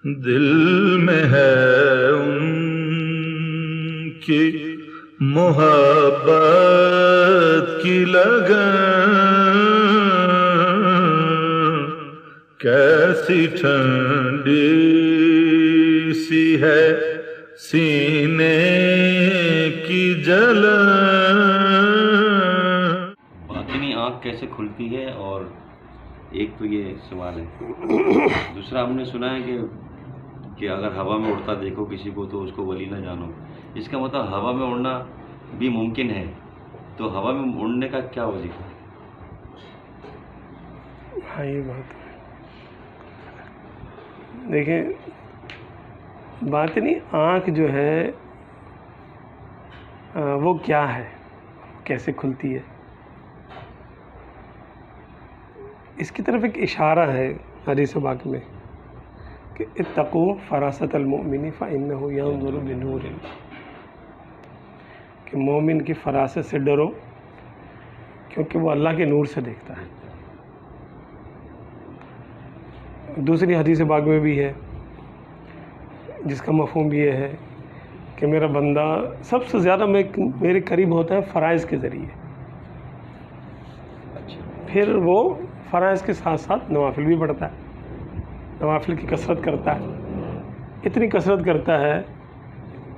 دل میں ہے ان کی محبت کی لگن، کیسی ٹھنڈی سی ہے سینے کی جلن۔ باطنی آنکھ کیسے کھلتی ہے؟ اور ایک تو یہ سوال ہے، دوسرا ہم نے سنا ہے کہ اگر ہوا میں اڑتا دیکھو کسی کو تو اس کو ولی نہ جانو، اس کا مطلب ہوا میں اڑنا بھی ممکن ہے، تو ہوا میں اڑنے کا کیا وظیفہ ہے؟ ہاں یہ بات ہے، دیکھیں باطنی آنکھ جو ہے وہ کیا ہے، کیسے کھلتی ہے، اس کی طرف ایک اشارہ ہے حدیث پاک میں کہ اتقوا فراست المؤمن فإنه ينظر بنور، کہ مومن کی فراست سے ڈرو کیونکہ وہ اللہ کے نور سے دیکھتا ہے۔ دوسری حدیث پاک میں بھی ہے جس کا مفہوم یہ ہے کہ میرا بندہ سب سے زیادہ میرے قریب ہوتا ہے فرائض کے ذریعے، پھر وہ فرائض کے ساتھ ساتھ نوافل بھی پڑھتا ہے، نوافل کی کثرت کرتا ہے، اتنی کثرت کرتا ہے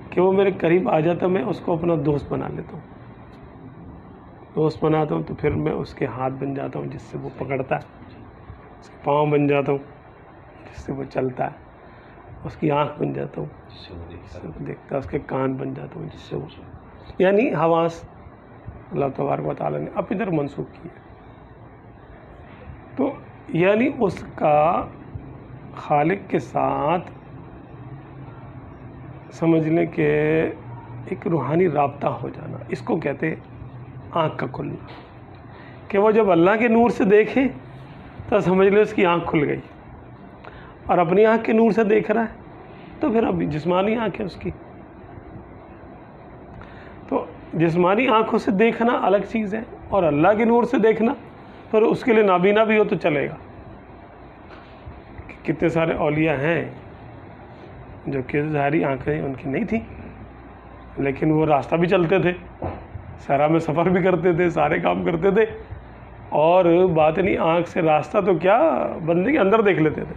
کہ وہ میرے قریب آ جاتا ہے، میں اس کو اپنا دوست بنا لیتا ہوں، دوست بناتا ہوں تو پھر میں اس کے ہاتھ بن جاتا ہوں جس سے وہ پکڑتا ہے، اس کے پاؤں بن جاتا ہوں جس سے وہ چلتا ہے، اس کی آنکھ بن جاتا ہوں جس سے وہ دیکھتا ہے، اس کے کان بن جاتا ہوں جس سے وہ، یعنی حواس اللہ تبارک و تعالیٰ نے اب ادھر منسوخ کی ہے، تو یعنی اس کا خالق کے ساتھ سمجھ لیں کہ ایک روحانی رابطہ ہو جانا، اس کو کہتے ہیں آنکھ کا کھلنا، کہ وہ جب اللہ کے نور سے دیکھے تو سمجھ لیں اس کی آنکھ کھل گئی، اور اپنی آنکھ کے نور سے دیکھ رہا ہے تو پھر اب جسمانی آنکھ ہے اس کی، تو جسمانی آنکھوں سے دیکھنا الگ چیز ہے، اور اللہ کے نور سے دیکھنا پھر اس کے لیے نابینا بھی ہو تو چلے گا۔ کتنے سارے اولیاء ہیں جو کہ ظاہری آنکھیں ان کی نہیں تھیں لیکن وہ راستہ بھی چلتے تھے، صحرا میں سفر بھی کرتے تھے، سارے کام کرتے تھے، اور باطنی آنکھ سے راستہ تو کیا بندے کے اندر دیکھ لیتے تھے۔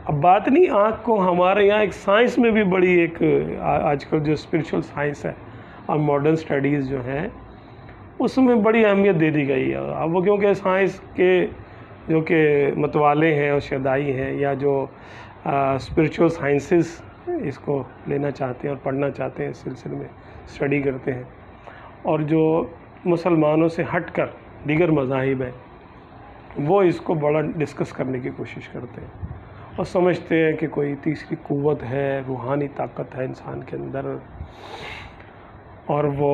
اب باطنی آنکھ کو ہمارے یہاں ایک سائنس میں بھی بڑی ایک آج کل جو اسپریچول سائنس ہے اور ماڈرن اسٹڈیز جو ہیں اس میں بڑی اہمیت دے دی گئی ہے۔ اب وہ کیونکہ سائنس کے جو کہ متوالے ہیں اور شیدائی ہیں یا جو اسپریچول سائنسز اس کو لینا چاہتے ہیں اور پڑھنا چاہتے ہیں، اس سلسلے میں اسٹڈی کرتے ہیں، اور جو مسلمانوں سے ہٹ کر دیگر مذاہب ہیں وہ اس کو بڑا ڈسکس کرنے کی کوشش کرتے ہیں اور سمجھتے ہیں کہ کوئی تیسری قوت ہے، روحانی طاقت ہے انسان کے اندر، اور وہ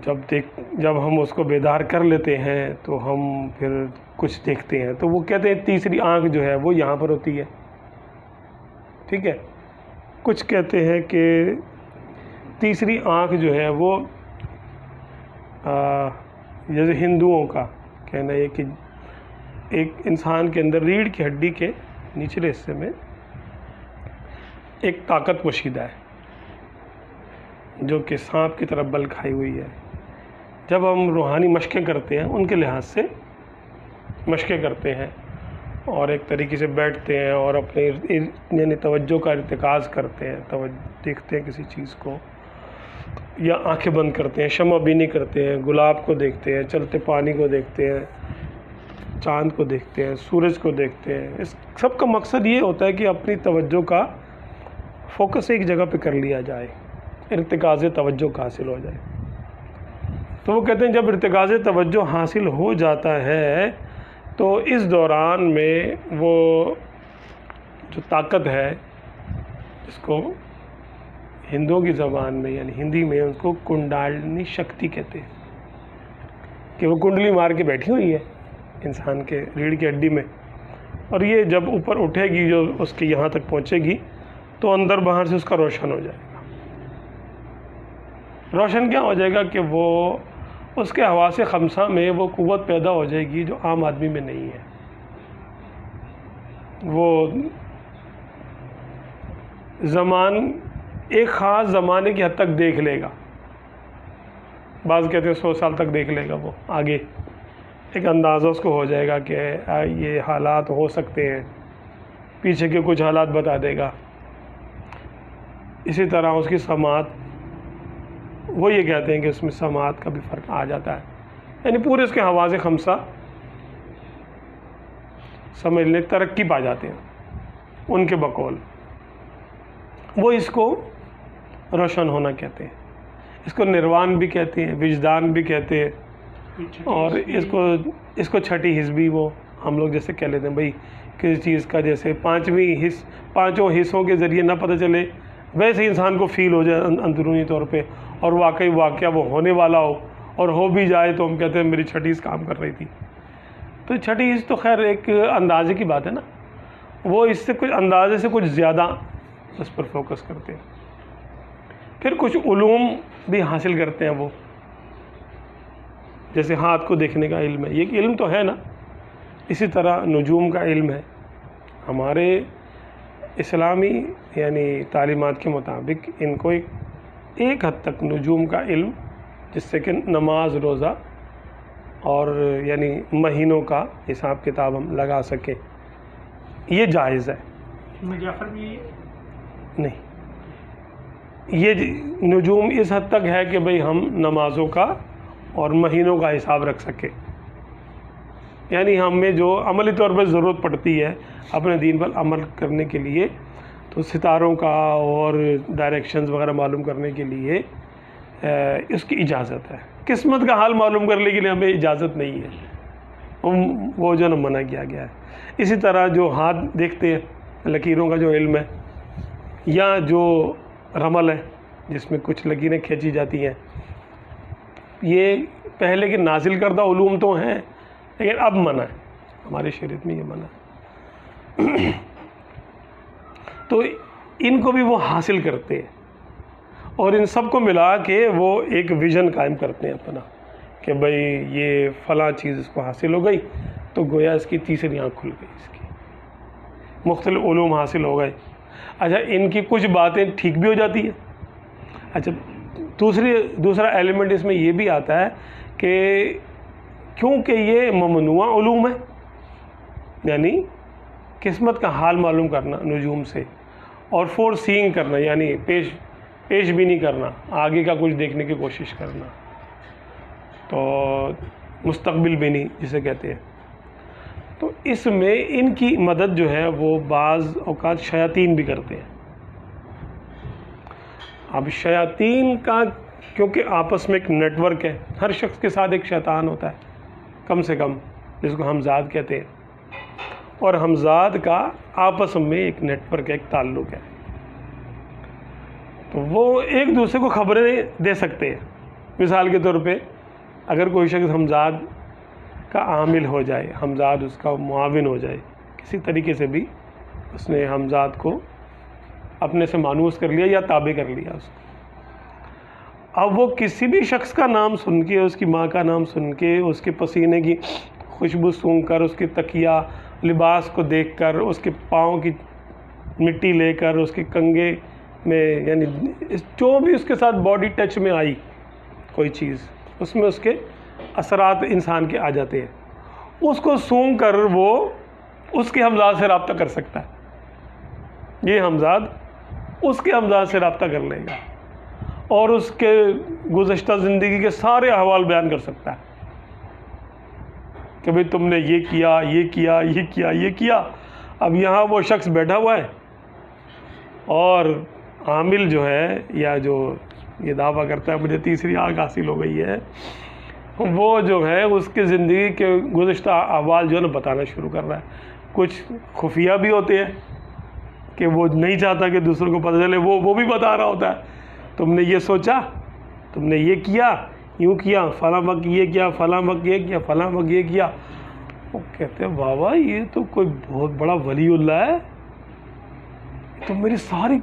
جب ہم اس کو بیدار کر لیتے ہیں تو ہم پھر کچھ دیکھتے ہیں، تو وہ کہتے ہیں تیسری آنکھ جو ہے وہ یہاں پر ہوتی ہے، ٹھیک ہے۔ کچھ کہتے ہیں کہ تیسری آنکھ جو ہے وہ جیسے ہندوؤں کا کہنا ہے کہ ایک انسان کے اندر ریڑھ کی ہڈی کے نچلے حصے میں ایک طاقت پوشیدہ ہے جو کہ سانپ کی طرف بل کھائی ہوئی ہے۔ جب ہم روحانی مشقیں کرتے ہیں ان کے لحاظ سے مشقیں کرتے ہیں اور ایک طریقے سے بیٹھتے ہیں اور اپنے یعنی توجہ کا ارتکاز کرتے ہیں، دیکھتے ہیں کسی چیز کو، یا آنکھیں بند کرتے ہیں، شمع بینی کرتے ہیں، گلاب کو دیکھتے ہیں، چلتے پانی کو دیکھتے ہیں، چاند کو دیکھتے ہیں، سورج کو دیکھتے ہیں، اس سب کا مقصد یہ ہوتا ہے کہ اپنی توجہ کا فوکس ایک جگہ پہ کر لیا جائے، ارتکاز توجہ کا حاصل ہو جائے۔ تو وہ کہتے ہیں جب ارتکاز توجہ حاصل ہو جاتا ہے تو اس دوران میں وہ جو طاقت ہے اس کو ہندوؤں کی زبان میں یعنی ہندی میں اس کو کنڈالنی شکتی کہتے ہیں، کہ وہ کنڈلی مار کے بیٹھی ہوئی ہے انسان کے ریڑھ کی ہڈی میں، اور یہ جب اوپر اٹھے گی جو اس کے یہاں تک پہنچے گی تو اندر باہر سے اس کا روشن ہو جائے گا۔ روشن کیا ہو جائے گا کہ وہ اس کے حواس خمسہ میں وہ قوت پیدا ہو جائے گی جو عام آدمی میں نہیں ہے۔ وہ ایک خاص زمانے کی حد تک دیکھ لے گا. بعض کہتے ہیں 100 سال تک دیکھ لے گا. وہ آگے ایک اندازہ اس کو ہو جائے گا کہ یہ حالات ہو سکتے ہیں، پیچھے کے کچھ حالات بتا دے گا. اسی طرح اس کی سماعت، وہ یہ کہتے ہیں کہ اس میں سماعت کا بھی فرق آ جاتا ہے، یعنی پورے اس کے حواس خمسہ سمجھ لیں ترقی پا جاتے ہیں ان کے بقول. وہ اس کو روشن ہونا کہتے ہیں، اس کو نروان بھی کہتے ہیں، وجدان بھی کہتے ہیں، اور اس کو چھٹی حص بھی وہ ہم لوگ جیسے کہہ لیتے ہیں بھائی کسی چیز کا جیسے پانچوں حصوں کے ذریعے نہ پتہ چلے، ویسے ہی انسان کو فیل ہو جائے اندرونی طور پہ، اور واقعی واقعہ وہ ہونے والا ہو، اور ہو بھی جائے تو ہم کہتے ہیں میری چھٹی حص کام کر رہی تھی. تو چھٹی حص تو خیر ایک اندازے کی بات ہے نا، وہ اس سے کچھ اندازے سے کچھ زیادہ اس پر فوکس کرتے ہیں. پھر کچھ علوم بھی حاصل کرتے ہیں وہ، جیسے ہاتھ کو دیکھنے کا علم ہے، یہ علم تو ہے نا. اسی طرح نجوم کا علم ہے. ہمارے اسلامی یعنی تعلیمات کے مطابق ان کو ایک حد تک نجوم کا علم، جس سے کہ نماز، روزہ اور یعنی مہینوں کا حساب کتاب ہم لگا سکیں، یہ جائز ہے. جعفر بھی نہیں، یہ نجوم اس حد تک ہے کہ بھئی ہم نمازوں کا اور مہینوں کا حساب رکھ سکیں، یعنی ہمیں جو عملی طور پر ضرورت پڑتی ہے اپنے دین پر عمل کرنے کے لیے، تو ستاروں کا اور ڈائریکشنز وغیرہ معلوم کرنے کے لیے اس کی اجازت ہے. قسمت کا حال معلوم کرنے کے لیے ہمیں اجازت نہیں ہے، وہ جو نا منع کیا گیا ہے. اسی طرح جو ہاتھ دیکھتے ہیں، لکیروں کا جو علم ہے، یا جو رمل ہے جس میں کچھ لکیریں کھینچی جاتی ہیں، یہ پہلے کے نازل کردہ علوم تو ہیں لیکن اب منع ہے، ہماری شریعت میں یہ منع ہے. تو ان کو بھی وہ حاصل کرتے ہیں، اور ان سب کو ملا کے وہ ایک ویژن قائم کرتے ہیں اپنا، کہ بھئی یہ فلاں چیز اس کو حاصل ہو گئی تو گویا اس کی تیسری آنکھ کھل گئی، اس کی مختلف علوم حاصل ہو گئے. اچھا، ان کی کچھ باتیں ٹھیک بھی ہو جاتی ہیں. اچھا، دوسرا ایلیمنٹ اس میں یہ بھی آتا ہے کہ کیونکہ یہ ممنوع علوم ہے، یعنی قسمت کا حال معلوم کرنا نجوم سے، اور فور سینگ کرنا یعنی پیش بھی نہیں کرنا، آگے کا کچھ دیکھنے کی کوشش کرنا، تو مستقبل بھی نہیں جسے کہتے ہیں. تو اس میں ان کی مدد جو ہے وہ بعض اوقات شیاطین بھی کرتے ہیں. اب شیاطین کا کیونکہ آپس میں ایک نیٹ ورک ہے، ہر شخص کے ساتھ ایک شیطان ہوتا ہے کم سے کم، جس کو ہمزاد کہتے ہیں، اور ہمزاد کا آپس میں ایک نیٹ ورک ہے، ایک تعلق ہے. تو وہ ایک دوسرے کو خبریں دے سکتے ہیں. مثال کے طور پہ اگر کوئی شخص ہمزاد کا عامل ہو جائے، ہمزاد اس کا معاون ہو جائے، کسی طریقے سے بھی اس نے ہمزاد کو اپنے سے مانوس کر لیا یا تابع کر لیا اس کو، اب وہ کسی بھی شخص کا نام سن کے، اس کی ماں کا نام سن کے، اس کے پسینے کی خوشبو سونگھ کر، اس کے تکیہ لباس کو دیکھ کر، اس کے پاؤں کی مٹی لے کر، اس کے کنگھے میں یعنی جو بھی اس کے ساتھ باڈی ٹچ میں آئی کوئی چیز، اس میں اس کے اثرات انسان کے آ جاتے ہیں، اس کو سونگھ کر وہ اس کے ہمزاد سے رابطہ کر سکتا ہے. یہ ہمزاد اس کے ہمزاد سے رابطہ کر لے گا اور اس کے گزشتہ زندگی کے سارے احوال بیان کر سکتا ہے کہ بھئی تم نے یہ کیا، یہ کیا، یہ کیا، یہ کیا. اب یہاں وہ شخص بیٹھا ہوا ہے، اور عامل جو ہے یا جو یہ دعویٰ کرتا ہے مجھے تیسری آنکھ حاصل ہو گئی ہے، وہ جو ہے اس کی زندگی کے گزشتہ احوال جو ہے نا بتانا شروع کر رہا ہے. کچھ خفیہ بھی ہوتے ہیں کہ وہ نہیں چاہتا کہ دوسروں کو پتہ چلے، وہ بھی بتا رہا ہوتا ہے تم نے یہ سوچا، تم نے یہ کیا، یوں کیا، فلاں وقت یہ کیا، فلاں وقت یہ کیا، فلاں وقت یہ کیا. وہ کہتے ہیں بابا یہ تو کوئی بہت بڑا ولی اللہ ہے، تو میری ساری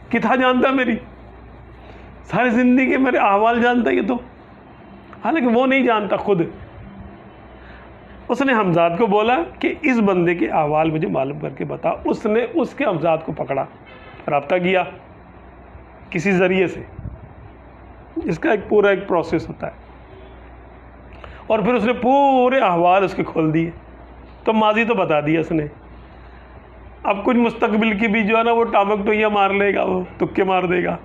کتھا جانتا ہے، میری ساری زندگی کے میرے احوال جانتا ہے یہ تو، حالانکہ وہ نہیں جانتا خود. اس نے ہمزاد کو بولا کہ اس بندے کے احوال مجھے معلوم کر کے بتا. اس نے اس کے ہمزاد کو پکڑا, رابطہ کیا کسی ذریعے سے. اس کا ایک پورا ایک پروسیس ہوتا ہے, اور پھر اس نے پورے احوال اس کے کھول دیے. تو ماضی تو بتا دیا اس نے, اب کچھ مستقبل کی بھی جو ہے نا وہ ٹامک ٹوئیاں مار لے گا, وہ تکے مار دے گا.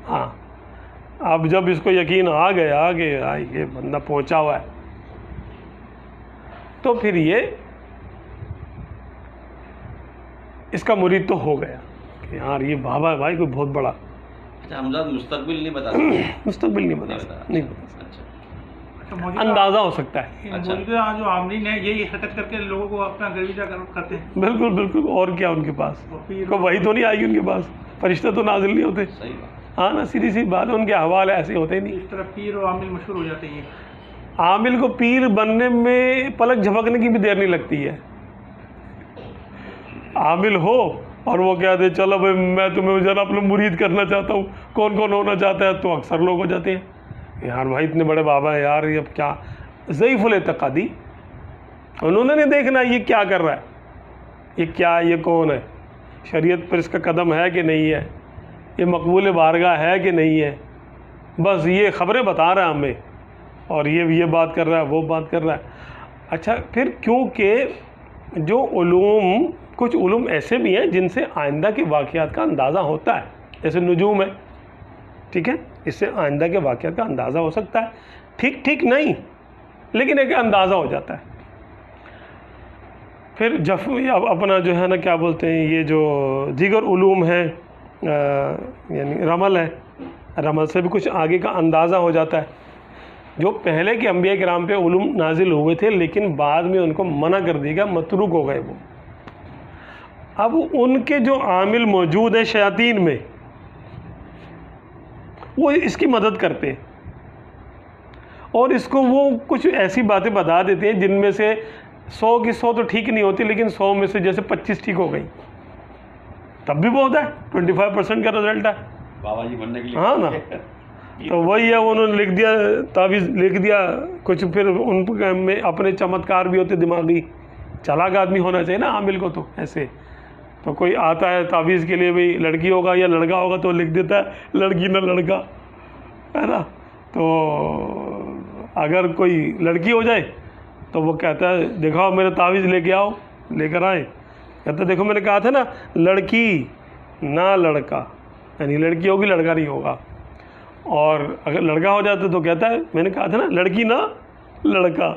ہاں, اب جب اس کو یقین آ گیا کہ یہ بندہ پہنچا ہوا ہے, تو پھر یہ اس کا مرید تو ہو گیا کہ یار یہ بابا ہے بھائی کوئی بہت بڑا. اچھا, ہمزاد مستقبل نہیں بتا سکتے؟ مستقبل نہیں بتا سکتا, نہیں بتا سکتا, موجودہ اندازہ ہو سکتا ہے. موجودہ جو عاملین ہیں یہی حرکت کر کے لوگوں کو اپنا گرویدہ کرتے ہیں. بالکل بالکل, اور کیا ان کے پاس کوئی وحی تو نہیں آئے گی, ان کے پاس فرشتے تو نازل نہیں ہوتے. صحیح بات. ہاں نا, سیدھی سی بات ہے, ان کے احوال ایسے ہوتے نہیں. اس طرح پیر اور عامل مشہور ہو جاتے ہیں. عامل کو پیر بننے میں پلک جھپکنے کی بھی دیر نہیں لگتی ہے. عامل ہو اور وہ کہتے ہیں چلو بھائی میں تمہیں ذرا اپنا مرید کرنا چاہتا ہوں, کون کون ہونا چاہتا ہے, تو اکثر لوگ ہو جاتے ہیں. یار بھائی اتنے بڑے بابا ہیں یار, یہ اب کیا ضعیف الاعتقادی, انہوں نے نہیں دیکھنا یہ کیا کر رہا ہے, یہ کیا, یہ کون ہے, شریعت پر اس کا قدم ہے کہ نہیں ہے, یہ مقبول بارگاہ ہے کہ نہیں ہے, بس یہ خبریں بتا رہا ہے ہمیں, اور یہ بات کر رہا ہے, وہ بات کر رہا ہے. اچھا, پھر کیونکہ جو علوم, کچھ علوم ایسے بھی ہیں جن سے آئندہ کے واقعات کا اندازہ ہوتا ہے, جیسے نجوم ہے, ٹھیک ہے, اس سے آئندہ کے واقعات کا اندازہ ہو سکتا ہے, ٹھیک ٹھیک نہیں لیکن ایک اندازہ ہو جاتا ہے. پھر اپنا جو ہے نا کیا بولتے ہیں, یہ جو دیگر علوم ہیں, یعنی رمل ہے, رمل سے بھی کچھ آگے کا اندازہ ہو جاتا ہے. جو پہلے کے انبیاء کرام پہ علوم نازل ہوئے تھے لیکن بعد میں ان کو منع کر دیا گیا, متروک ہو گئے وہ. اب ان کے جو عامل موجود ہیں شیاطین میں, وہ اس کی مدد کرتے ہیں, اور اس کو وہ کچھ ایسی باتیں بتا دیتے ہیں جن میں سے 100 کی 100 تو ٹھیک نہیں ہوتی, لیکن 100 میں سے جیسے 25 ٹھیک ہو گئی, تب بھی بہت ہے, 25% کا رزلٹ ہے بابا جی بننے کے لیے. ہاں نا, تو وہی ہے, انہوں نے لکھ دیا, تعویذ لکھ دیا کچھ. پھر ان میں اپنے چمتکار بھی ہوتے, دماغی چالاک آدمی ہونا چاہیے نا عامل کو. تو ایسے تو کوئی آتا ہے تعویذ کے لیے, بھئی لڑکی ہوگا یا لڑکا ہوگا, تو لکھ دیتا ہے لڑکی نہ لڑکا, ہے نا. تو اگر کوئی لڑکی ہو جائے تو وہ کہتا ہے دکھاؤ میرا تعویذ لے کے آؤ, لے کر آئے, کہتا ہے دیکھو میں نے کہا تھا نا لڑکی نہ لڑکا, یعنی لڑکی ہوگی لڑکا نہیں ہوگا. اور اگر لڑکا ہو جاتا تو کہتا ہے میں نے کہا تھا نا لڑکی نہ لڑکا,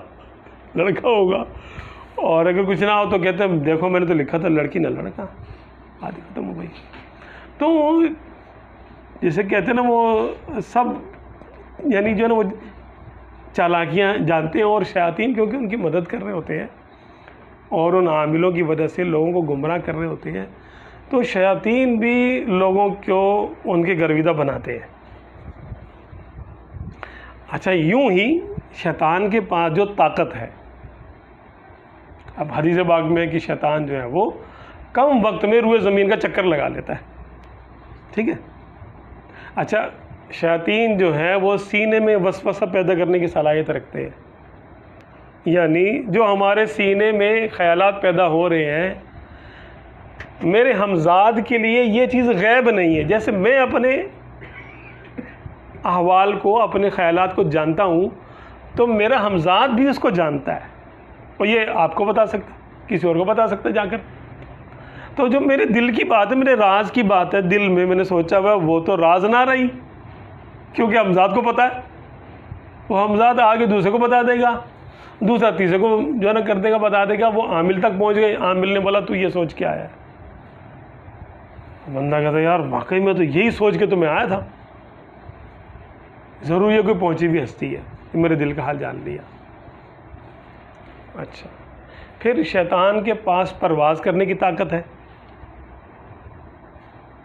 لڑکا ہوگا. اور اگر کچھ نہ ہو تو کہتا ہے دیکھو میں نے تو لکھا تھا لڑکی نہ لڑکا, بات ختم ہو گئی. تو جیسے کہتے ہیں نا وہ سب, یعنی جو ہے نا وہ چالاکیاں جانتے ہیں, اور شیاطین کیونکہ ان کی مدد کر رہے ہوتے ہیں اور ان عاملوں کی وجہ سے لوگوں کو گمراہ کر رہے ہوتے ہیں, تو شیاطین بھی لوگوں کو ان کے گرویدہ بناتے ہیں. اچھا, یوں ہی شیطان کے پاس جو طاقت ہے, اب حدیث پاک میں کہ شیطان جو ہے وہ کم وقت میں روئے زمین کا چکر لگا لیتا ہے, ٹھیک ہے. اچھا, شیاطین جو ہے وہ سینے میں وسوسہ پیدا کرنے کی صلاحیت رکھتے ہیں, یعنی جو ہمارے سینے میں خیالات پیدا ہو رہے ہیں, میرے ہمزاد کے لیے یہ چیز غیب نہیں ہے. جیسے میں اپنے احوال کو, اپنے خیالات کو جانتا ہوں, تو میرا ہمزاد بھی اس کو جانتا ہے, اور یہ آپ کو بتا سکتا, کسی اور کو بتا سکتا جا کر. تو جو میرے دل کی بات ہے, میرے راز کی بات ہے, دل میں نے سوچا ہوا وہ تو راز نہ رہی, کیونکہ ہمزاد کو پتہ ہے. وہ ہمزاد آگے دوسرے کو بتا دے گا, دوسرا تیسرے کو جو ہے نا کر دے گا, بتا دے گا. وہ عامل تک پہنچ گئے, عامل نے بولا تو یہ سوچ کے آیا ہے. بندہ کہتا ہے یار واقعی میں تو یہی سوچ کے تو میں آیا تھا, ضرور یہ کوئی پہنچی بھی ہستی ہے, میرے دل کا حال جان لیا. اچھا, پھر شیطان کے پاس پرواز کرنے کی طاقت ہے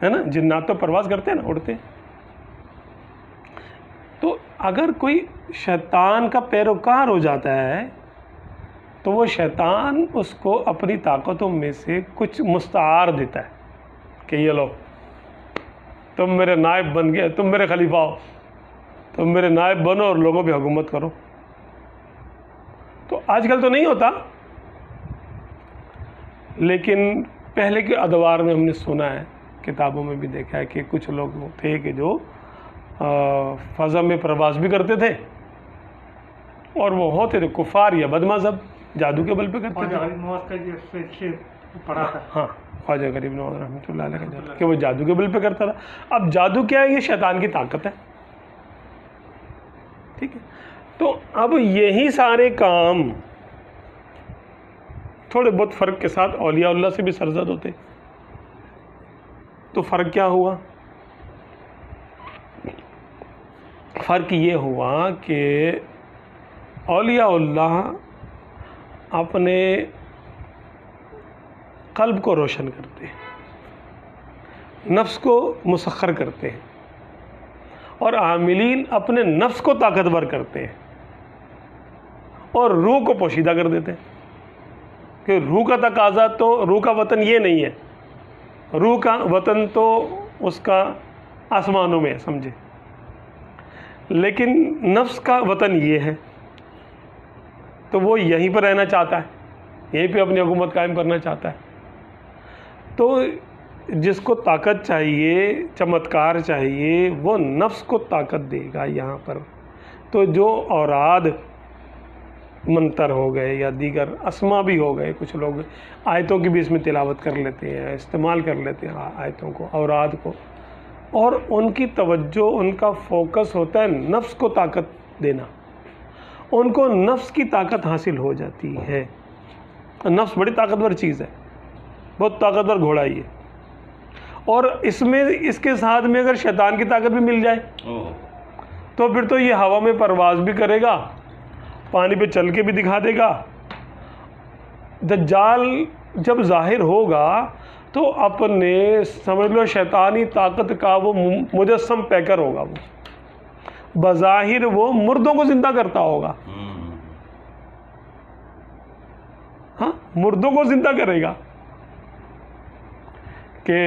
نا, جنات تو پرواز کرتے ہیں نا, اڑتے. تو اگر کوئی شیطان کا پیروکار ہو جاتا ہے تو وہ شیطان اس کو اپنی طاقتوں میں سے کچھ مستعار دیتا ہے کہ یہ لو تم میرے نائب بن گئے, تم میرے خلیفہ ہو, تم میرے نائب بنو اور لوگوں پہ حکومت کرو. تو آج کل تو نہیں ہوتا، لیکن پہلے کے ادوار میں ہم نے سنا ہے، کتابوں میں بھی دیکھا ہے کہ کچھ لوگ تھے کہ جو فضا میں پرواز بھی کرتے تھے، اور وہ ہوتے تھے کفار یا بد مذہب، جادو کے بل پہ کرتے تھے. غریب نواز کا جو شعر پڑھا تھا، ہاں، خواجہ غریب نواز رحمۃ اللہ علیہ کا، کہ وہ جادو کے بل پہ کرتا تھا. اب جادو کیا ہے؟ یہ شیطان کی طاقت ہے. ٹھیک ہے، تو اب یہی سارے کام تھوڑے بہت فرق کے ساتھ اولیاء اللہ سے بھی سرزد ہوتے. تو فرق کیا ہوا؟ فرق یہ ہوا کہ اولیاء اللہ اپنے قلب کو روشن کرتے ہیں، نفس کو مسخر کرتے ہیں، اور عاملین اپنے نفس کو طاقتور کرتے ہیں اور روح کو پوشیدہ کر دیتے ہیں. کہ روح کا تقاضا تو، روح کا وطن یہ نہیں ہے، روح کا وطن تو اس کا آسمانوں میں ہے، سمجھے، لیکن نفس کا وطن یہ ہے، تو وہ یہیں پر رہنا چاہتا ہے، یہیں پہ اپنی حکومت قائم کرنا چاہتا ہے. تو جس کو طاقت چاہیے، چمتکار چاہیے، وہ نفس کو طاقت دے گا یہاں پر. تو جو اوراد منتر ہو گئے یا دیگر اسما بھی ہو گئے، کچھ لوگ آیتوں کی بھی اس میں تلاوت کر لیتے ہیں، استعمال کر لیتے ہیں آیتوں کو، اوراد کو، اور ان کی توجہ، ان کا فوکس ہوتا ہے نفس کو طاقت دینا. ان کو نفس کی طاقت حاصل ہو جاتی ہے. نفس بڑی طاقتور چیز ہے، بہت طاقتور گھوڑا ہی ہے. اور اس کے ساتھ میں اگر شیطان کی طاقت بھی مل جائے تو پھر تو یہ ہوا میں پرواز بھی کرے گا، پانی پہ چل کے بھی دکھا دے گا. دجال جب ظاہر ہوگا تو اپنے سمجھ لو شیطانی طاقت کا وہ مجسم پیکر ہوگا. وہ بظاہر وہ مردوں کو زندہ کرتا ہوگا، ہاں، مردوں کو زندہ کرے گا. کہ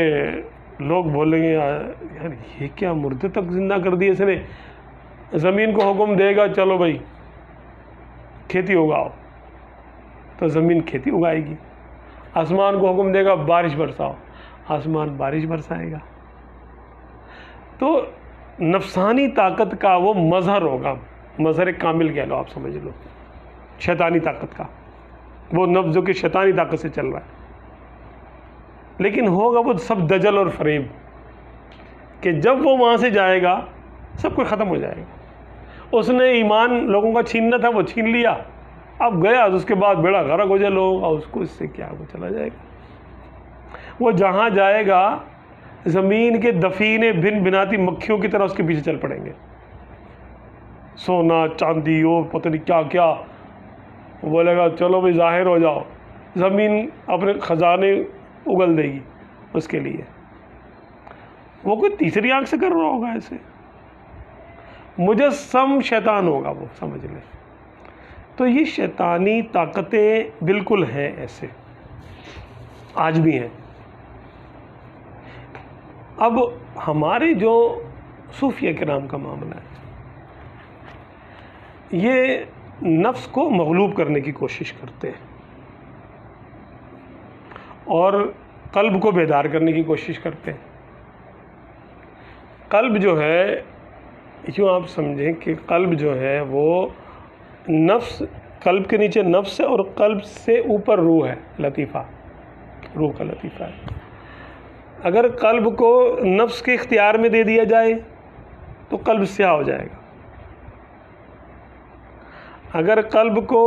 لوگ بولیں گے یار یہ کیا، مردے تک زندہ کر دیے اس نے. زمین کو حکم دے گا چلو بھائی کھیتی اگاؤ، تو زمین کھیتی اگائے گی. آسمان کو حکم دے گا بارش برساؤ، آسمان بارش برسائے گا. تو نفسانی طاقت کا وہ مظہر ہوگا، مظہر کامل کہہ لو آپ، سمجھ لو شیطانی طاقت کا، وہ نفس جو کہ شیطانی طاقت سے چل رہا ہے. لیکن ہوگا وہ سب دجل اور فریب، کہ جب وہ وہاں سے جائے گا سب کچھ ختم ہو جائے گا. اس نے ایمان لوگوں کا چھیننا تھا، وہ چھین لیا، اب گیا، اس کے بعد بیڑا غرق ہو جائے لوگوں کا، اس کو اس سے کیا، وہ چلا جائے گا. وہ جہاں جائے گا زمین کے دفینے بن بناتی مکھیوں کی طرح اس کے پیچھے چل پڑیں گے. سونا چاندی اور پتہ نہیں کیا کیا، بولے گا چلو بھائی ظاہر ہو جاؤ. زمین اپنے خزانے اگل دے گی اس کے لیے. وہ کوئی تیسری آنکھ سے کر رہا ہوگا ایسے، مجسم شیطان ہوگا وہ، سمجھ لیں. تو یہ شیطانی طاقتیں بالکل ہیں، ایسے آج بھی ہیں. اب ہمارے جو صوفیہ کرام کا معاملہ ہے، یہ نفس کو مغلوب کرنے کی کوشش کرتے ہیں اور قلب کو بیدار کرنے کی کوشش کرتے ہیں. قلب جو ہے، یوں آپ سمجھیں کہ قلب جو ہے وہ نفس، قلب کے نیچے نفس ہے اور قلب سے اوپر روح ہے، لطیفہ، روح کا لطیفہ ہے. اگر قلب کو نفس کے اختیار میں دے دیا جائے تو قلب سیاہ ہو جائے گا. اگر قلب کو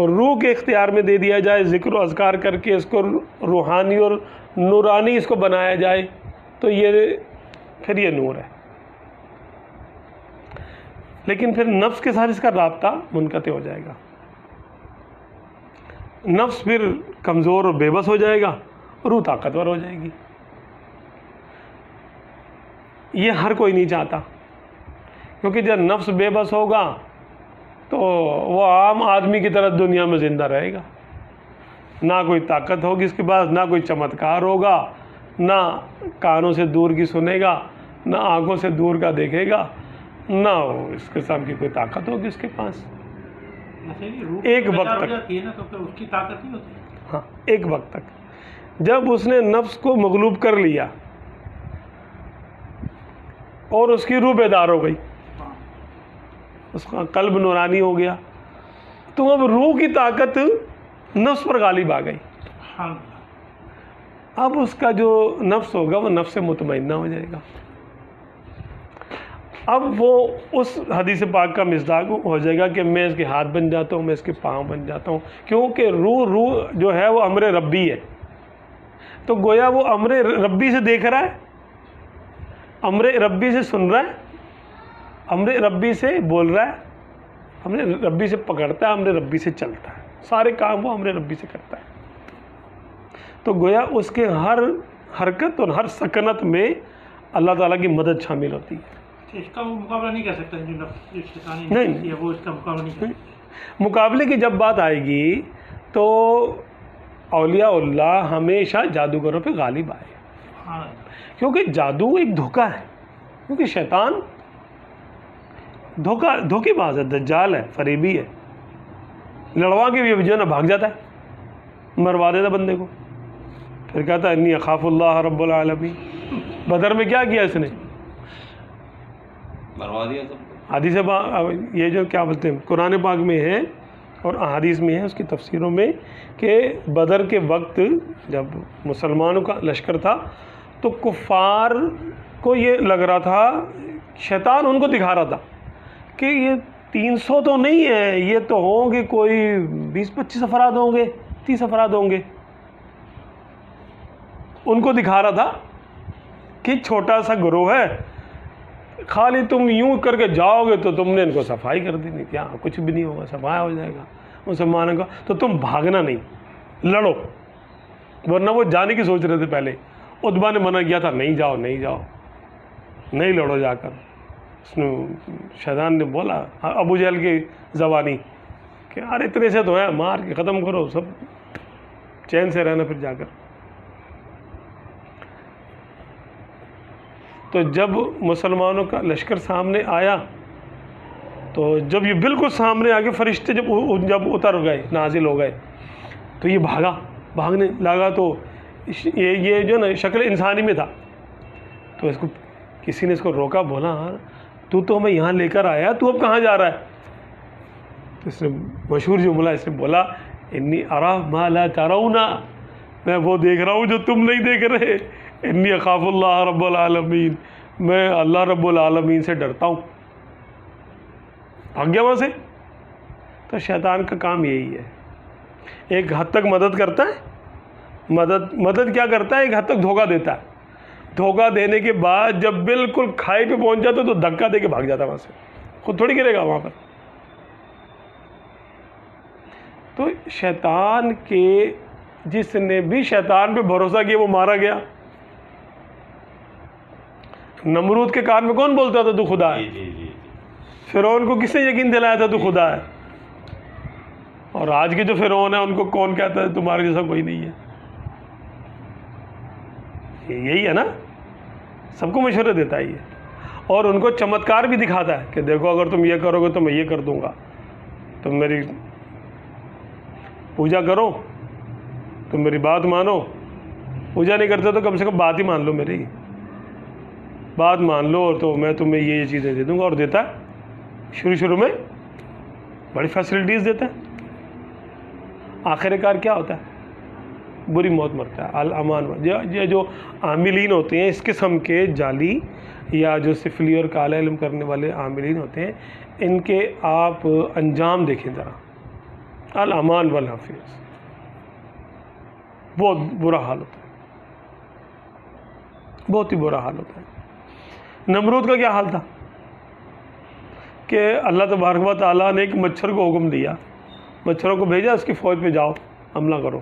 روح کے اختیار میں دے دیا جائے، ذکر و اذکار کر کے اس کو روحانی اور نورانی اس کو بنایا جائے، تو یہ پھر یہ نور ہے. لیکن پھر نفس کے ساتھ اس کا رابطہ منقطع ہو جائے گا. نفس پھر کمزور اور بے بس ہو جائے گا، روح طاقتور ہو جائے گی. یہ ہر کوئی نہیں چاہتا، کیونکہ جب نفس بے بس ہوگا تو وہ عام آدمی کی طرح دنیا میں زندہ رہے گا. نہ کوئی طاقت ہوگی اس کے پاس، نہ کوئی چمتکار ہوگا، نہ کانوں سے دور کی سنے گا، نہ آنکھوں سے دور کا دیکھے گا، نہ اس قسم کی کوئی طاقت ہوگی اس کے پاس. جیسے کہ روح ایک وقت بیدار ہو تک۔ جاتی ہے نا تو پھر اس کی طاقت نہیں ہوتی۔ ہاں، ایک وقت تک جب اس نے نفس کو مغلوب کر لیا اور اس کی روح بیدار ہو گئی، ہاں، اس کا قلب نورانی ہو گیا، تو اب روح کی طاقت نفس پر غالب آ گئی۔ ہاں، اب اس کا جو نفس ہوگا وہ نفس مطمئنہ ہو جائے گا۔ اب وہ اس حدیث پاک کا مصداق ہو جائے گا کہ میں اس کے ہاتھ بن جاتا ہوں، میں اس کے پاؤں بن جاتا ہوں، کیونکہ روح جو ہے وہ امر ربی ہے۔ تو گویا وہ امر ربی سے دیکھ رہا ہے، امر ربی سے سن رہا ہے، امر ربی سے بول رہا ہے، امر ربی سے پکڑتا ہے، امر ربی سے چلتا ہے، سارے کام وہ امر ربی سے کرتا ہے۔ تو گویا اس کے ہر حرکت اور ہر سکنت میں اللہ تعالیٰ کی مدد شامل ہوتی ہے۔ اس کا وہ مقابلہ نہیں کر سکتا، جو نفس جو شیطانی نہیں۔ نفس ہے وہ اس کا مقابلہ نہیں کر سکتا۔ مقابلے کی جب بات آئے گی تو اولیاء اللہ ہمیشہ جادوگروں پہ غالب آئے، ہاں، کیونکہ جادو ایک دھوکہ ہے، کیونکہ شیطان دھوکے باز ہے، دجال ہے، فریبی ہے، لڑوا کے بھی جو ہے نا بھاگ جاتا ہے، مروا دیتا بندے کو، پھر کہتا ہے انی اخاف اللہ رب العالمین۔ بدر میں کیا کیا اس نے؟ مروا دیا سب کو۔ حدیث یہ جو کیا بولتے ہیں قرآن پاک میں ہے اور احادیث میں ہے اس کی تفسیروں میں کہ بدر کے وقت جب مسلمانوں کا لشکر تھا تو کفار کو یہ لگ رہا تھا، شیطان ان کو دکھا رہا تھا کہ یہ 300 تو نہیں ہے، یہ تو ہوں گے کوئی 20-25 افراد ہوں گے، 30 افراد ہوں گے۔ ان کو دکھا رہا تھا کہ چھوٹا سا گروہ ہے، خالی تم یوں کر کے جاؤ گے تو تم نے ان کو صفائی کر دی، نہیں کیا کچھ بھی نہیں ہوگا، صفائی ہو جائے گا مسلمانوں کا، تو تم بھاگنا نہیں، لڑو۔ ورنہ وہ جانے کی سوچ رہے تھے پہلے، عتبہ نے منع کیا تھا نہیں جاؤ نہیں جاؤ، نہیں لڑو جا کر۔ اس نے شیطان نے بولا ابو جہل کی زبانی کہ ارے اتنے سے تو ہے، مار کے ختم کرو سب، چین سے رہنا پھر جا کر۔ تو جب مسلمانوں کا لشکر سامنے آیا تو جب یہ بالکل سامنے آ کے فرشتے جب اتر گئے، نازل ہو گئے، تو یہ بھاگنے لگا، تو یہ جو نا شکل انسانی میں تھا، تو اس کو کسی نے اس کو روکا، بولا تو ہمیں یہاں لے کر آیا، تو اب کہاں جا رہا ہے؟ تو اس نے مشہور جملہ اس نے بولا انی ارا ما لا ترون، میں وہ دیکھ رہا ہوں جو تم نہیں دیکھ رہے، انی اخاف اللہ رب العالمین، میں اللہ رب العالمین سے ڈرتا ہوں۔ بھاگ گیا وہاں سے۔ تو شیطان کا کام یہی ہے، ایک حد تک مدد کرتا ہے، مدد کیا کرتا ہے، ایک حد تک دھوکہ دیتا ہے، دھوکہ دینے کے بعد جب بالکل کھائی پہ پہنچ جاتا تو دھکا دے کے بھاگ جاتا وہاں سے، خود تھوڑی گرے گا وہاں پر۔ تو شیطان کے جس نے بھی شیطان پہ بھروسہ کیا وہ مارا گیا۔ نمرود کے کان میں کون بولتا تھا تو خدا ہے؟ جی۔ فرعون کو کس نے یقین دلایا تھا تو خدا ہے؟ اور آج کے جو فرعون ہیں ان کو کون کہتا ہے تمہارے جیسا کوئی نہیں ہے؟ یہی ہے نا، سب کو مشورے دیتا ہے یہ، اور ان کو چمتکار بھی دکھاتا ہے کہ دیکھو اگر تم یہ کرو گے تو میں یہ کر دوں گا، تم میری پوجا کرو، تم میری بات مانو، پوجا نہیں کرتے تو کم سے کم بات ہی مان لو، میری بات مان لو تو میں تمہیں یہ چیزیں دے دوں گا، اور دیتا ہے شروع میں بڑی فیسلٹیز دیتا ہے، آخر کار کیا ہوتا ہے؟ بری موت مرتا ہے۔ الامان، یہ جو عاملین ہوتے ہیں اس قسم کے جعلی یا جو سفلی اور کالا علم کرنے والے عاملین ہوتے ہیں، ان کے آپ انجام دیکھیں ذرا، الامان والحفیظ، بہت برا حال ہوتا ہے، بہت ہی برا حال ہوتا ہے۔ نمرود کا کیا حال تھا کہ اللہ تبارک و تعالیٰ نے ایک مچھر کو حکم دیا، مچھروں کو بھیجا اس کی فوج پہ جاؤ حملہ کرو۔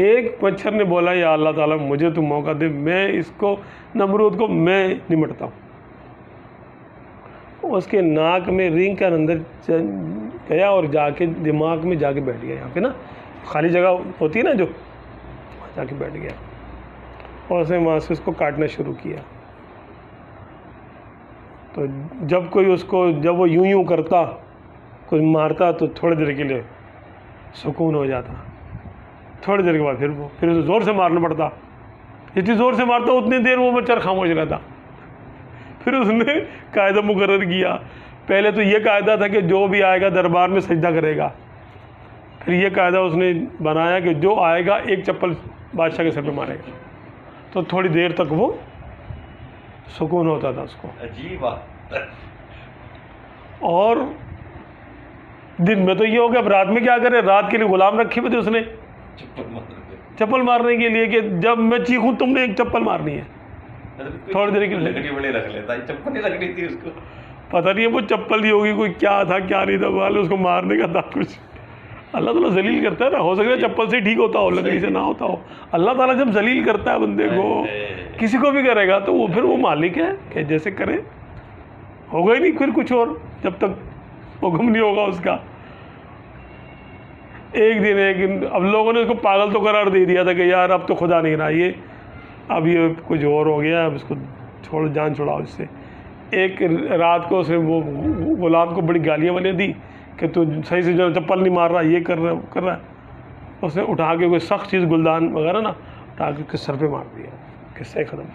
ایک مچھر نے بولا یا اللہ تعالیٰ مجھے تو موقع دے، میں اس کو نمرود کو میں نمٹتا ہوں۔ اس کے ناک میں رینگ کا اندر گیا اور جا کے دماغ میں جا کے بیٹھ گیا، یہاں پہ نا خالی جگہ ہوتی ہے نا جو، جا کے بیٹھ گیا اور اس نے وہاں سے اس کو کاٹنا شروع کیا۔ تو جب کوئی اس کو، جب وہ یوں کرتا کوئی مارتا تو تھوڑی دیر کے لیے سکون ہو جاتا، تھوڑی دیر کے بعد پھر اسے زور سے مارنا پڑتا، جتنی زور سے مارتا اتنی دیر وہ بچہ خاموش رہتا۔ پھر اس نے قاعدہ مقرر کیا، پہلے تو یہ قاعدہ تھا کہ جو بھی آئے گا دربار میں سجدہ کرے گا، پھر یہ قاعدہ اس نے بنایا کہ جو آئے گا ایک چپل بادشاہ کے سر پہ مارے گا، تو تھوڑی دیر تک وہ سکون ہوتا تھا اس کو۔ عجیب بات۔ اور دن میں تو یہ ہو گیا، اب رات میں کیا کرے؟ رات کے لیے غلام رکھے ہوئے تھے اس نے چپل مارنے کے لیے، کہ جب میں چیخوں تم نے ایک چپل مارنی ہے۔ تھوڑی دیر کے لیے لکڑی بڑی رکھ لیتا، چپل نہیں رکھنی تھی اس کو، پتہ نہیں ہے وہ چپل ہی ہوگی، کوئی کیا تھا کیا نہیں تھا، والے اس کو مارنے کا تھا کچھ۔ اللہ تعالیٰ ذلیل کرتا ہے نا، ہو سکتا ہے چپل سے ٹھیک ہوتا ہو، لکڑی سے نہ ہوتا ہو۔ اللہ تعالیٰ جب ذلیل کرتا ہے بندے کو، کسی کو بھی کرے گا تو وہ پھر وہ مالک ہے کہ جیسے کرے، ہوگا ہی نہیں پھر کچھ اور جب تک حکم نہیں ہوگا اس کا۔ ایک دن اب لوگوں نے اس کو پاگل تو قرار دے دیا تھا کہ یار اب تو خدا نہیں رہا، اب یہ کچھ اور ہو گیا، اب اس کو چھوڑ، جان چھڑاؤ اس سے۔ ایک رات کو اس نے وہ غلام کو بڑی گالیاں والیاں دی کہ تو صحیح سے جو چپل نہیں مار رہا، یہ کر رہا ہے۔ اس نے اٹھا کے کوئی سخت چیز، گلدان وغیرہ نا، اٹھا کے اس کے سر پہ مار دیا، قصہ ختم۔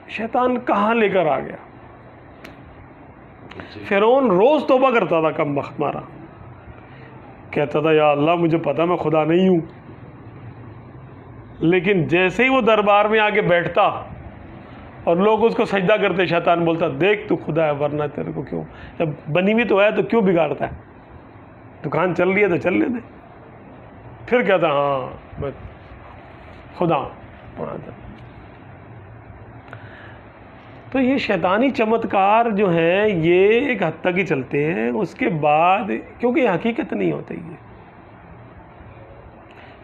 شیطان کہاں لے کر آ گیا؟ فرعون روز توبہ کرتا تھا، کم وقت مارا، کہتا تھا یا اللہ مجھے پتا میں خدا نہیں ہوں، لیکن جیسے ہی وہ دربار میں آ کے بیٹھتا اور لوگ اس کو سجدہ کرتے، شیطان بولتا دیکھ تو خدا ہے، ورنہ تیرے کو کیوں، جب بنی ہوئی تو ہے تو کیوں بگاڑتا ہے، دکان چل رہی ہے تو چلنے دے۔ پھر کہتا ہاں میں خدا ہوں۔ تو یہ شیطانی چمتکار جو ہیں یہ ایک حد تک ہی چلتے ہیں، اس کے بعد کیونکہ یہ حقیقت نہیں ہوتی۔ یہ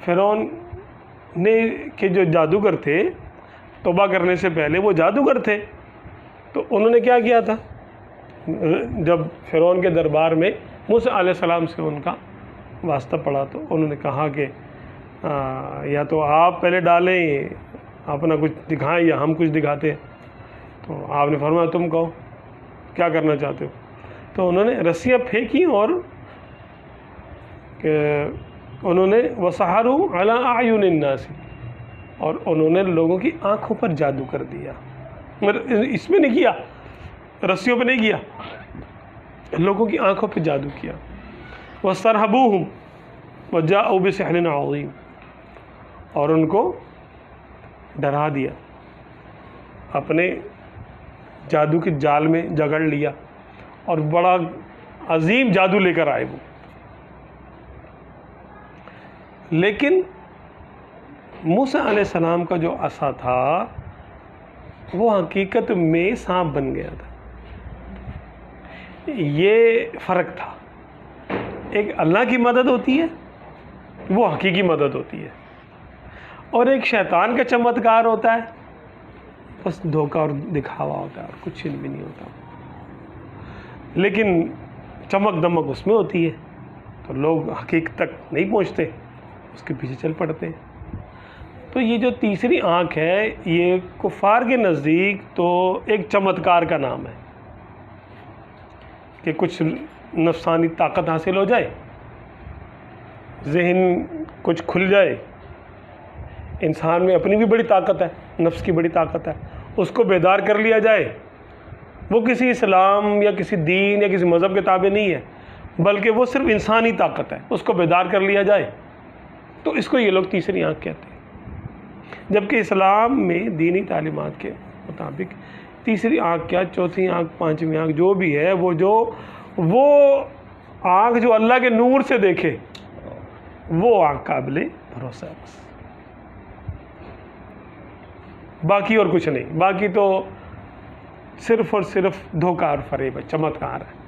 فرعون نے کہ جو جادوگر تھے، توبہ کرنے سے پہلے وہ جادوگر تھے، تو انہوں نے کیا کیا تھا؟ جب فرعون کے دربار میں موسیٰ علیہ السلام سے ان کا واسطہ پڑا تو انہوں نے کہا کہ یا تو آپ پہلے ڈالیں اپنا کچھ دکھائیں یا ہم کچھ دکھاتے ہیں۔ تو آپ نے فرمایا تم کہو کیا کرنا چاہتے ہو؟ تو انہوں نے رسیاں پھینکی اور انہوں نے وَسَحَرُوا عَلَىٰ أَعْيُنِ النَّاسِ، اور انہوں نے لوگوں کی آنکھوں پر جادو کر دیا۔ اس میں نہیں کیا، رسیوں پہ نہیں کیا، لوگوں کی آنکھوں پہ جادو کیا۔ وَاسْتَرْهَبُوهُمْ وَجَاءُوا بِسِحْرٍ عَظِيمٍ، اور ان کو ڈرا دیا، اپنے جادو کے جال میں جگڑ لیا اور بڑا عظیم جادو لے کر آئے وہ۔ لیکن موسیٰ علیہ السلام کا جو عصا تھا وہ حقیقت میں سانپ بن گیا تھا۔ یہ فرق تھا، ایک اللہ کی مدد ہوتی ہے، وہ حقیقی مدد ہوتی ہے، اور ایک شیطان کا چمتکار ہوتا ہے، بس دھوکہ اور دکھاوا ہوتا ہے اور کچھ بھی نہیں ہوتا، لیکن چمک دمک اس میں ہوتی ہے، تو لوگ حقیقت تک نہیں پہنچتے، اس کے پیچھے چل پڑتے ہیں۔ تو یہ جو تیسری آنکھ ہے یہ کفار کے نزدیک تو ایک چمتکار کا نام ہے کہ کچھ نفسانی طاقت حاصل ہو جائے، ذہن کچھ کھل جائے، انسان میں اپنی بھی بڑی طاقت ہے، نفس کی بڑی طاقت ہے، اس کو بیدار کر لیا جائے۔ وہ کسی اسلام یا کسی دین یا کسی مذہب کے تابع نہیں ہے، بلکہ وہ صرف انسانی طاقت ہے، اس کو بیدار کر لیا جائے، تو اس کو یہ لوگ تیسری آنکھ کہتے ہیں۔ جبکہ اسلام میں دینی تعلیمات کے مطابق تیسری آنکھ کیا، چوتھی آنکھ، پانچویں آنکھ جو بھی ہے، وہ آنکھ جو اللہ کے نور سے دیکھے وہ آنکھ قابل بھروسہ ہے، بس باقی اور کچھ نہیں، باقی تو صرف اور صرف دھوکہ اور فریب ہے، چمتکار ہے۔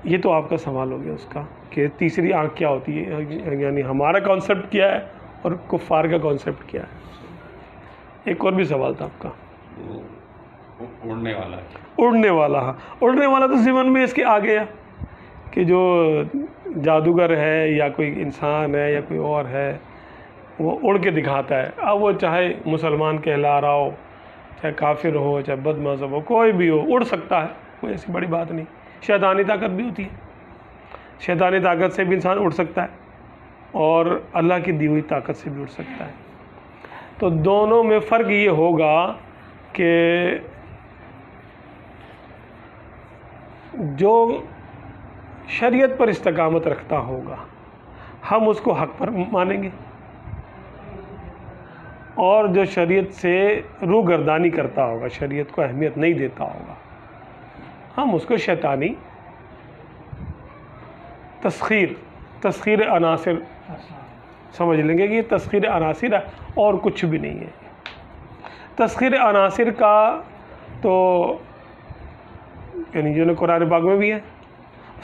یہ تو آپ کا سوال ہو گیا اس کا کہ تیسری آنکھ کیا ہوتی ہے، یعنی ہمارا کانسیپٹ کیا ہے اور کفار کا کانسیپٹ کیا ہے۔ ایک اور بھی سوال تھا آپ کا، اڑنے والا۔ اڑنے والا، ہاں اڑنے والا تو ضمن میں اس کے آ گیا کہ جو جادوگر ہے یا کوئی انسان ہے یا کوئی اور ہے وہ اڑ کے دکھاتا ہے، اب وہ چاہے مسلمان کہلا رہا ہو چاہے کافر ہو چاہے بد مذہب ہو، کوئی بھی ہو، اڑ سکتا ہے، کوئی ایسی بڑی بات نہیں. شیطانی طاقت بھی ہوتی ہے، شیطانی طاقت سے بھی انسان اڑ سکتا ہے اور اللہ کی دی ہوئی طاقت سے بھی اڑ سکتا ہے. تو دونوں میں فرق یہ ہوگا کہ جو شریعت پر استقامت رکھتا ہوگا ہم اس کو حق پر مانیں گے، اور جو شریعت سے روگردانی کرتا ہوگا، شریعت کو اہمیت نہیں دیتا ہوگا، ہم اس کو شیطانی تسخیر عناصر سمجھ لیں گے کہ یہ تسخیر عناصر ہے اور کچھ بھی نہیں ہے. تسخیر عناصر کا تو یعنی جو قرآن پاک میں بھی ہے،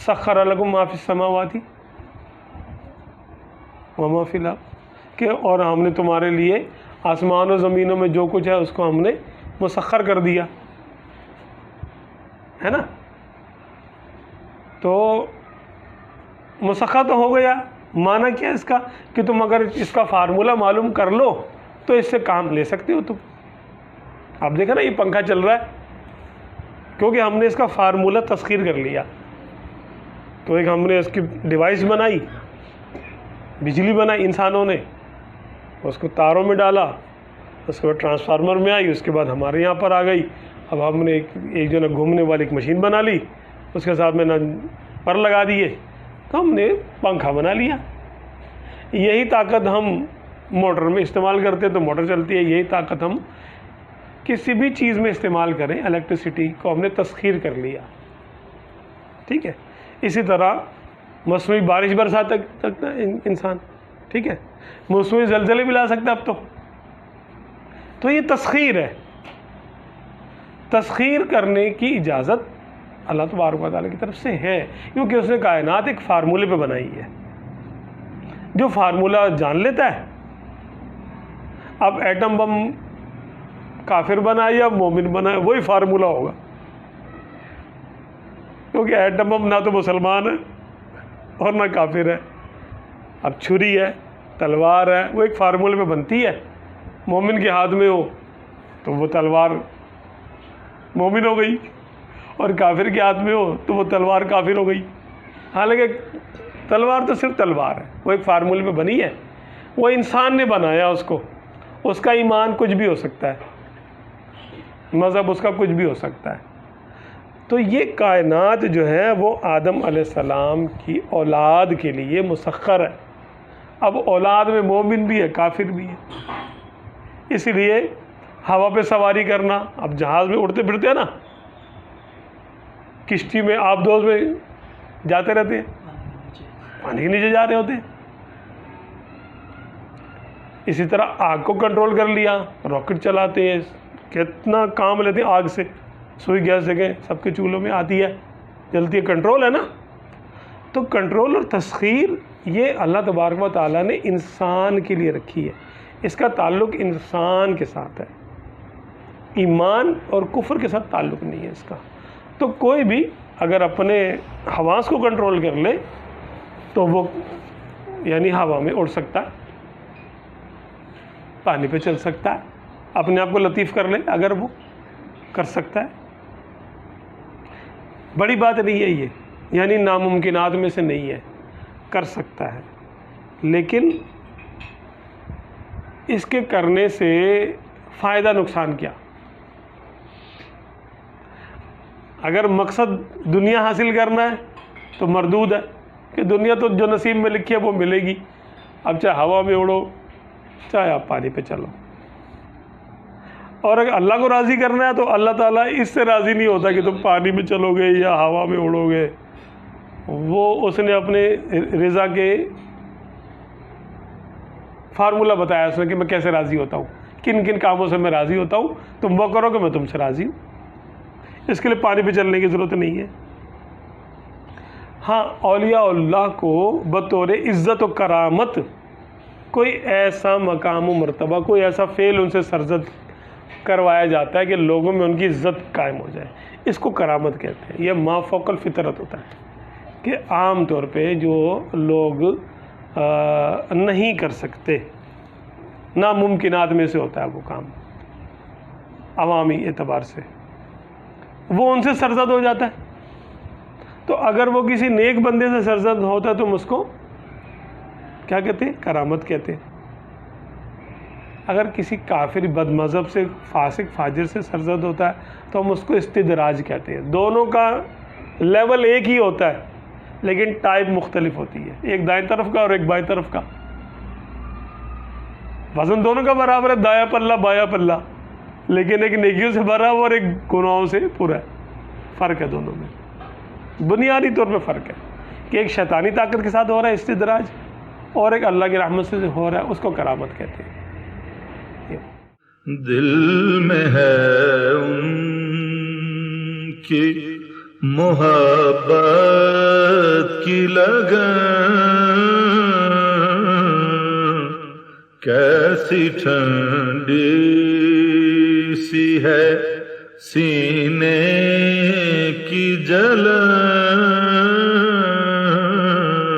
سخر لکم ما فی السماوات وما فی الارض، کہ اور ہم نے تمہارے لیے آسمان و زمینوں میں جو کچھ ہے اس کو ہم نے مسخر کر دیا ہے نا. تو مسخر تو ہو گیا، معنی کیا اس کا کہ تم اگر اس کا فارمولہ معلوم کر لو تو اس سے کام لے سکتے ہو تم. آپ دیکھیں نا یہ پنکھا چل رہا ہے کیونکہ ہم نے اس کا فارمولہ تسخیر کر لیا. تو ایک ہم نے اس کی ڈیوائس بنائی، بجلی بنائی انسانوں نے، اس کو تاروں میں ڈالا، اس کے بعد ٹرانسفارمر میں آئی، اس کے بعد ہمارے یہاں پر آ گئی. اب ہم نے ایک جو ہے گھومنے والی ایک مشین بنا لی، اس کے ساتھ میں نہ پر لگا دیے تو ہم نے پنکھا بنا لیا. یہی طاقت ہم موٹر میں استعمال کرتے تو موٹر چلتی ہے، یہی طاقت ہم کسی بھی چیز میں استعمال کریں، الیکٹریسٹی کو ہم نے تسخیر کر لیا. ٹھیک ہے. اسی طرح مصنوعی بارش برسا سکتا ہے انسان، ٹھیک ہے، مصنوعی زلزلے بھی لا سکتا ہے اب تو یہ تسخیر ہے. تسخیر کرنے کی اجازت اللہ تبارک و تعالیٰ کی طرف سے ہے، کیونکہ اس نے کائنات ایک فارمولے پہ بنائی ہے. جو فارمولہ جان لیتا ہے، اب ایٹم بم کافر بنائے یا مومن بنائے وہی فارمولہ ہوگا، کیونکہ ایٹم بم نہ تو مسلمان ہے اور نہ کافر ہے. اب چھری ہے، تلوار ہے، وہ ایک فارمولے پہ بنتی ہے. مومن کے ہاتھ میں ہو تو وہ تلوار مومن ہو گئی، اور کافر کے ہاتھ میں ہو تو وہ تلوار کافر ہو گئی. حالانکہ تلوار تو صرف تلوار ہے، وہ ایک فارمولے پہ بنی ہے، وہ انسان نے بنایا اس کو. اس کا ایمان کچھ بھی ہو سکتا ہے، مذہب اس کا کچھ بھی ہو سکتا ہے. تو یہ کائنات جو ہے وہ آدم علیہ السلام کی اولاد کے لیے مسخر ہے. اب اولاد میں مومن بھی ہے، کافر بھی ہے. اس لیے ہوا پہ سواری کرنا، اب جہاز میں اڑتے پھرتے ہیں نا، کشتی میں آپ دوست میں جاتے رہتے ہیں، پانی کے نیچے جا رہے ہوتے ہیں. اسی طرح آگ کو کنٹرول کر لیا، راکٹ چلاتے ہیں، کتنا کام لیتے ہیں آگ سے. سوئی گیس دیکھیں سب کے چولہوں میں آتی ہے، جلتی ہے، کنٹرول ہے نا. تو کنٹرول اور تسخیر یہ اللہ تبارک و تعالیٰ نے انسان کے لیے رکھی ہے. اس کا تعلق انسان کے ساتھ ہے، ایمان اور کفر کے ساتھ تعلق نہیں ہے اس کا. تو کوئی بھی اگر اپنے حواس کو کنٹرول کر لے تو وہ یعنی ہوا میں اڑ سکتا ہے، پانی پہ چل سکتا ہے، اپنے آپ کو لطیف کر لے اگر وہ کر سکتا ہے. بڑی بات نہیں ہے یہ، یعنی ناممکنات میں سے نہیں ہے، کر سکتا ہے. لیکن اس کے کرنے سے فائدہ نقصان کیا؟ اگر مقصد دنیا حاصل کرنا ہے تو مردود ہے کہ دنیا تو جو نصیب میں لکھی ہے وہ ملے گی. اب چاہے ہوا میں اڑو چاہے آپ پانی پہ چلو. اور اگر اللہ کو راضی کرنا ہے تو اللہ تعالیٰ اس سے راضی نہیں ہوتا کہ تم پانی میں چلو گے یا ہوا میں اڑو گے. وہ اس نے اپنے رضا کے فارمولہ بتایا اس نے کہ میں کیسے راضی ہوتا ہوں، کن کن کاموں سے میں راضی ہوتا ہوں، تم وہ کرو کہ میں تم سے راضی ہوں. اس کے لیے پانی پہ چلنے کی ضرورت نہیں ہے. ہاں، اولیاء اللہ کو بطور عزت و کرامت کوئی ایسا مقام و مرتبہ، کوئی ایسا فعل ان سے سرزد کروایا جاتا ہے کہ لوگوں میں ان کی عزت قائم ہو جائے. اس کو کرامت کہتے ہیں. یہ ما فوق الفطرت ہوتا ہے کہ عام طور پہ جو لوگ نہیں کر سکتے، ناممکنات میں سے ہوتا ہے وہ کام. عوامی اعتبار سے، وہ ان سے سرزد ہو جاتا ہے. تو اگر وہ کسی نیک بندے سے سرزد ہوتا ہے تو ہم اس کو کیا کہتے ہیں؟ کرامت کہتے ہیں. اگر کسی کافر بد مذہب سے، فاسق فاجر سے سرزد ہوتا ہے تو ہم اس کو استدراج کہتے ہیں. دونوں کا لیول ایک ہی ہوتا ہے لیکن ٹائپ مختلف ہوتی ہے، ایک دائیں طرف کا اور ایک بائیں طرف کا. وزن دونوں کا برابر ہے، دایاں پلہ بایاں پلہ، لیکن ایک نیکیوں سے بھرا ہوا اور ایک گناہوں سے پورا ہے. فرق ہے دونوں میں، بنیادی طور پہ فرق ہے کہ ایک شیطانی طاقت کے ساتھ ہو رہا ہے استدراج، اور ایک اللہ کی رحمت سے ہو رہا ہے، اس کو کرامت کہتے ہیں. دل میں ہے ان کی محبت کی لگن، کیسی ٹھنڈی سی ہے